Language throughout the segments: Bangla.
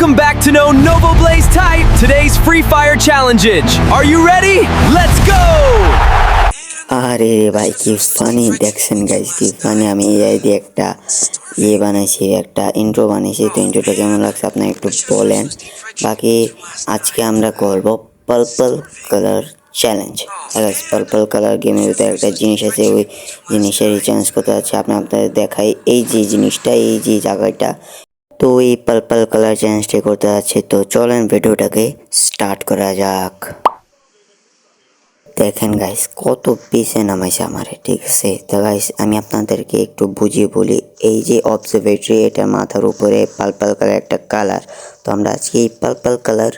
Welcome back to No Novo Blaze Type, today's Free Fire Challenge. Are you ready? Let's go! আরে ভাই কি ফানি দেখছেন গাইস, কি ফানি। আমি এআই দিয়ে একটা বানাইছি, একটা ইন্ট্রো বানিয়েছি। তো ইন্ট্রোটা কেমন লাগছে আপনারা একটু বলেন। বাকি আজকে আমরা করব purple colour challenge. Guys purple colour গেমের ভিতরে একটা জিনিস আছে, ওই জিনিসের চ্যালেঞ্জ করতে আছে। আপনাদের দেখাই এই যে জিনিসটা, এই যে জায়গাটা, তো এই পার্পল কালার চ্যালেঞ্জটা করতে আছে। তো চলেন ভিডিওটাকে স্টার্ট করা যাক। দেখেন গাইস কত পিছে নামাইছে আমারে, ঠিক আছে। তো গাইস আমি আপনাদেরকে একটু বুঝিয়ে বলি, এই যে অবজারভেটরি, এটা মাথার উপরে পার্পল কালার একটা কালার। তো আমরা আজকে এই পার্পল কালার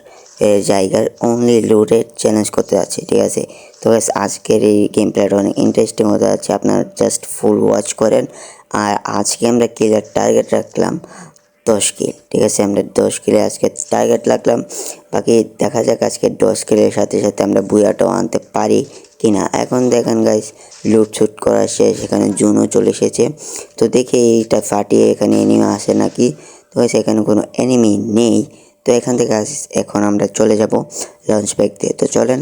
এর জায়গার অনলি লোডেড চ্যালেঞ্জ করতে যাচ্ছি, ঠিক আছে। তো গাইস আজকের এই গেম প্লেটা অনেক ইন্টারেস্টিং হতে যাচ্ছে, আপনারা জাস্ট ফুল ওয়াচ করেন। আর আজকে আমরা কিলার টার্গেট রাখলাম 10 কিল, ঠিক আছে। আমরা 10 কিলে আজকে টার্গেট রাখলাম। বাকি দেখা যাক আজকে 10 কিলের সাথে সাথে আমরা বুয়াটাও আনতে পারি কিনা। এখন দেখেন গাইস লুটছুট করা শেষ, এখানে জুনও চলে এসেছে। তো দেখি এইটা ফাটিয়ে এখানে এনিমি আসে নাকি। তো গাইস এখানে কোনো এনিমি নেই। তো এখান থেকে এখন আমরা চলে যাব লঞ্চ ব্যাগ দিয়ে। তো চলেন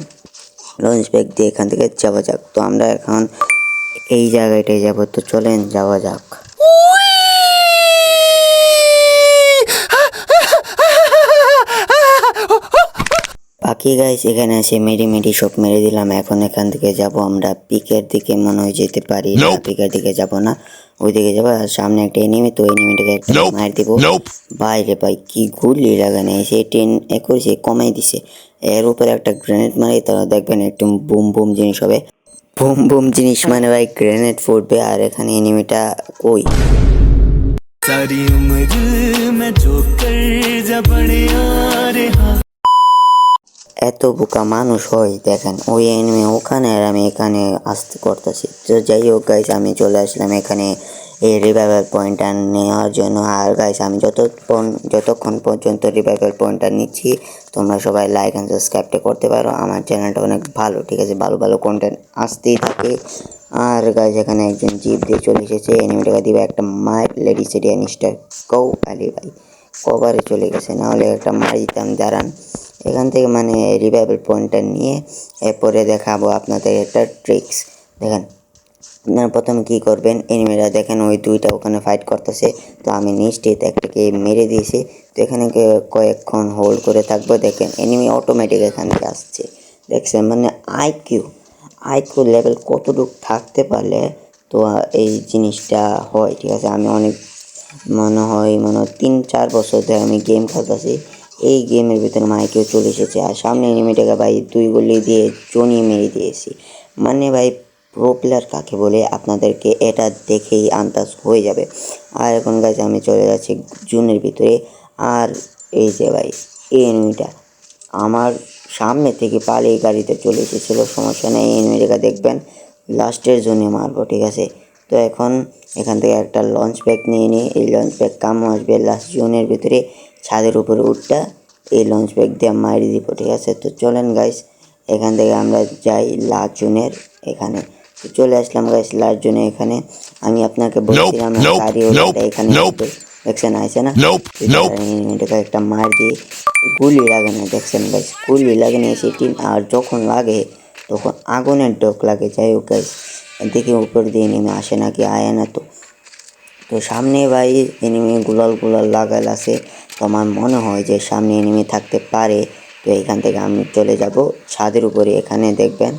লঞ্চ ব্যাগ দিয়ে এখান থেকে যাওয়া যাক। তো আমরা এখন এই জায়গাটায় যাব, তো চলেন যাওয়া যাক। বাকি গাইস এখানে এসে মেডি সব মেরে দিলাম। এখন এখান থেকে যাব আমরা পিকের দিকে, মনে হয় যেতে পারি না। পিকের দিকে যাব না, ওই দিকে যাবো। আর সামনে একটা এনিমি, তো এনিমিটাকে একটা মার দিব। বাইরে ভাই কি গুলি লাগানো এসে 10 একুশে কমাই দিছে। এর উপরে একটা গ্রেনেড মারি, তারা দেখবেন একটু বুম বুম জিনিস হবে। বুম বুম জিনিস মানে ভাই গ্রেনেড ফুটবে। আর এখানে এনিমিটা কই? सारी उम्र मैं जो कर जा बड़े यारे এত বোকা মানুষ হয় দেখেন, ওই এনিমি ওখানে আর আমি এখানে আসতে করতেছি। তো যাই হোক গাইস আমি চলে আসলাম এখানে এই রিভাইভাল পয়েন্টটা নেওয়ার জন্য। আর গাইস আমি যতক্ষণ পর্যন্ত রিভাইভাল পয়েন্টটা নিচ্ছি, তোমরা সবাই লাইক অ্যান্ড সাবস্ক্রাইবটা করতে পারো। আমার চ্যানেলটা অনেক ভালো, ঠিক আছে, ভালো ভালো কন্টেন্ট আসতেই থাকে। আর গাইস এখানে একজন জিপ দিয়ে চলে এসেছে, এনিমিটাকে দিবে একটা মার। লেডিস এরিয়া নিস্টার কৌ আলি ভাই কভারে চলে গেছে, নাহলে একটা মার দিতাম। দাঁড়ান এখান থেকে মানে রিভাইভাল পয়েন্টটা নিয়ে এরপরে দেখাবো আপনাদের একটা ট্রিক্স। দেখেন আপনারা প্রথমে কী করবেন, এনিমিরা দেখেন ওই দুইটা ওখানে ফাইট করতেছে। তো আমি নিশ্চিত একটাকে মেরে দিয়েছি। তো এখানে কয়েকক্ষণ হোল্ড করে থাকবো। দেখেন এনিমি অটোমেটিক এখান থেকে আসছে, দেখছেন। মানে আইকিউ লেভেল কতটুকু থাকতে পারলে তো এই জিনিসটা হয়, ঠিক আছে। আমি অনেক মনে হয় 3-4 বছর ধরে আমি গেম খেলতেছি। এই গেমের ভিতরে আইকিউ চলে এসেছে। আর সামনে এনিমিটাকে ভাই 2 গুলি দিয়ে জনিয়ে মেরে দিয়েছি। মানে ভাই প্রো প্লেয়ার কাকে বলে আপনাদেরকে এটা দেখেই আন্দাজ হয়ে যাবে। আর এখন গাইস আমি চলে যাচ্ছি জুনের ভিতরে। আর এই যে ভাই এই এনিমিটা আমার সামনে থেকে পালিয়ে গাড়িতে চলে এসেছিলো, সমস্যা নেই। এই এনিমিটাকে দেখবেন লাস্টের জোনে মারবো, ঠিক আছে। তো এখন এখান থেকে একটা লঞ্চ ব্যাগ নিয়ে নিই। এই লঞ্চ ব্যাগ কামও আসবে লাস্ট জোনের ভিতরে। ছাদের উপরে উঠটা এই লঞ্চ ব্যাগ দিয়ে মারি দিব, ঠিক আছে। তো চলেন গাইস এখান থেকে আমরা যাই লাস্ট জোনের এখানে। তো চলে আসলাম গাইস লাস্ট জোনে। এখানে আমি আপনাকে বলছিলাম গাড়ি ওটা এখানে আসবে, দেখছেন আইসে না। এটাকে একটা মার দিয়ে গুলি লাগানো, দেখছেন গাইস গুলি লাগানো এসে। আর যখন লাগে তখন আগুনের ডোক লাগে। যাই হোক গাইস দেখি উপর দিয়ে নেমে আসে নাকি আয় না। তো সামনে ভাই এনিমি গুলাল লাগাল আছে। তো আমার মনে হয় যে সামনে এনিমি থাকতে পারে। তো এখান থেকে আমি চলে যাব ছাদের উপরে। এখানে দেখবেন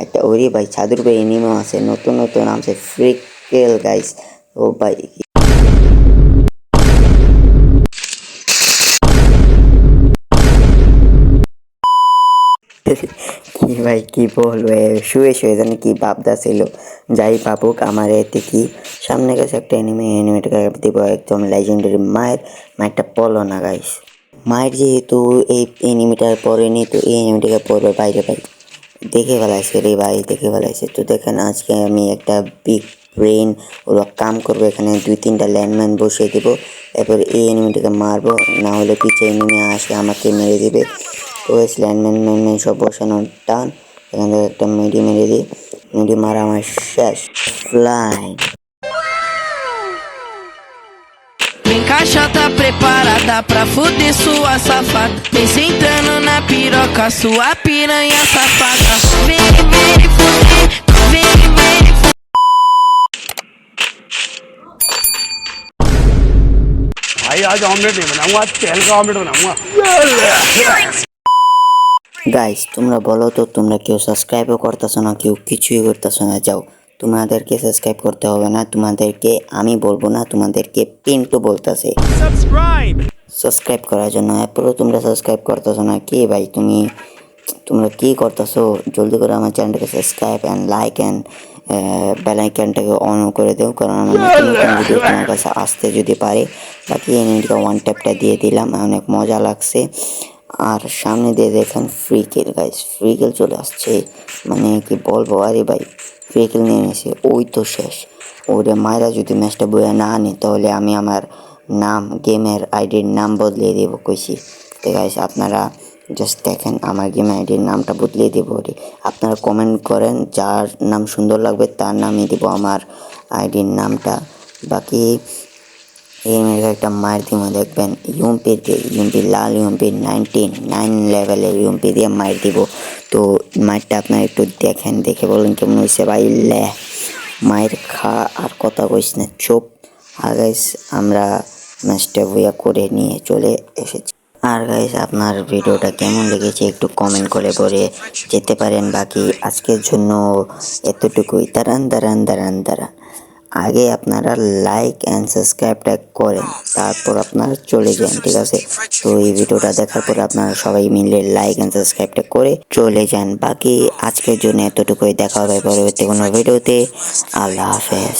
একটা ওরি ভাই ছাদের উপরে এনিমিও আছে, নতুন আছে ফ্রিকেল গাইস। ও ভাই কি ভাই কি বলবো, শুয়ে জানি কি ভাবদা ছিল। যাই ভাবুক আমার এতে কি। সামনে গেছে একটা এনিমিটাকে দিব একদম লেজেন্ডারি মায়েরটা পলো না গাইস। মায়ের যেহেতু এই এনিমিটার পরেনি, তো এই এনিমিটাকে পড়বে বাইরে ভাই। দেখে ফেলাইছে রে ভাই, দেখে ফেলাইছে। তো দেখেন আজকে আমি একটা বিগ ব্রেন ওরা কাম করবো। এখানে 2-3টা ল্যান্ডমাইন বসিয়ে দেবো, এরপর এই এনিমিটাকে মারবো। না হলে পিছিয়ে এনিমি আসে আমাকে মেরে দেবে। তো এই ল্যান্ডমাইন সব বসানোর টান। এখান থেকে একটা মেরে দিই। মারা আমার শেষ। Fly xota preparada pra fuder sua safada. Vem sentando na piroca, sua piranha safada. Vem fuder, vem fuder. भाई आज ऑमलेट नहीं बनाऊंगा, आज तेल का ऑमलेट बनाऊंगा। গাইস তোমরা বলো তো, তোমরা কেউ সাবস্ক্রাইবও করতেছো না, কেউ কিছুই করতেছো না। যাও, তোমাদেরকে সাবস্ক্রাইব করতে হবে না, তোমাদেরকে আমি বলবো না, তোমাদেরকে পিন্টু বলতেছে সাবস্ক্রাইব করার জন্য। এরপরেও তোমরা সাবস্ক্রাইব করতেছো না, কি ভাই তোমরা কি করতেছো? জলদি করে আমার চ্যানেলটাকে subscribe and like and bell আইকনটাকে অন করে দেও, কারণ আমার নতুন নতুন ভিডিও তোমার কাছে আসতে যদি পারে। বাকি এনিমিকে ওয়ান ট্যাপটা দিয়ে দিলাম, অনেক মজা লাগছে। আর সামনে দিয়ে দেখেন ফ্রি কিল গাইস, ফ্রি কিল চলে আসছে, মানে কি বলবো। আরে ভাই ফ্রি কিল নিয়ে নিয়েছে, ওই তো শেষ। ওরে মায়েরা যদি ম্যাচটা বয়ে না আনি, তাহলে আমি আমার নাম, গেমের আইডির নাম বদলিয়ে দেবো কইছি। তো গাইস আপনারা জাস্ট দেখেন, আমার গেম আইডির নামটা বদলিয়ে দেবো। আপনারা কমেন্ট করেন, যার নাম সুন্দর লাগবে তার নামই দেবো আমার আইডির নামটা। বাকি এই মেয়েকে একটা মার দিব, দেখবেন ইউএমপি দিয়ে, ইউএমপি লাল ইউএমপি 99 লেভেলের ইউএমপি দিয়ে মার দিব। তো মারটা আপনারা একটু দেখেন, দেখে বলেন কেমন হয়েছে। ভাই লে মায়ের খা, আর কথা কইস না, চুপ। আর গাইস আমরা ম্যাচটা বইয়া করে নিয়ে চলে এসেছি। আর গাইস আপনার ভিডিওটা কেমন লেগেছে একটু কমেন্ট করে বলে যেতে পারেন। বাকি আজকের জন্য এতটুকুই। দাঁড়ান, আগে আপনারা লাইক অ্যান্ড সাবস্ক্রাইবটা করেন, তারপর আপনারা চলে যান, ঠিক আছে? তো এই ভিডিওটা দেখার পরে আপনারা সবাই মিলে লাইক অ্যান্ড সাবস্ক্রাইবটা করে চলে যান। বাকি আজকের জন্য এতটুকুই, দেখা হবে পরবর্তী কোনো ভিডিওতে। আল্লাহ হাফেজ।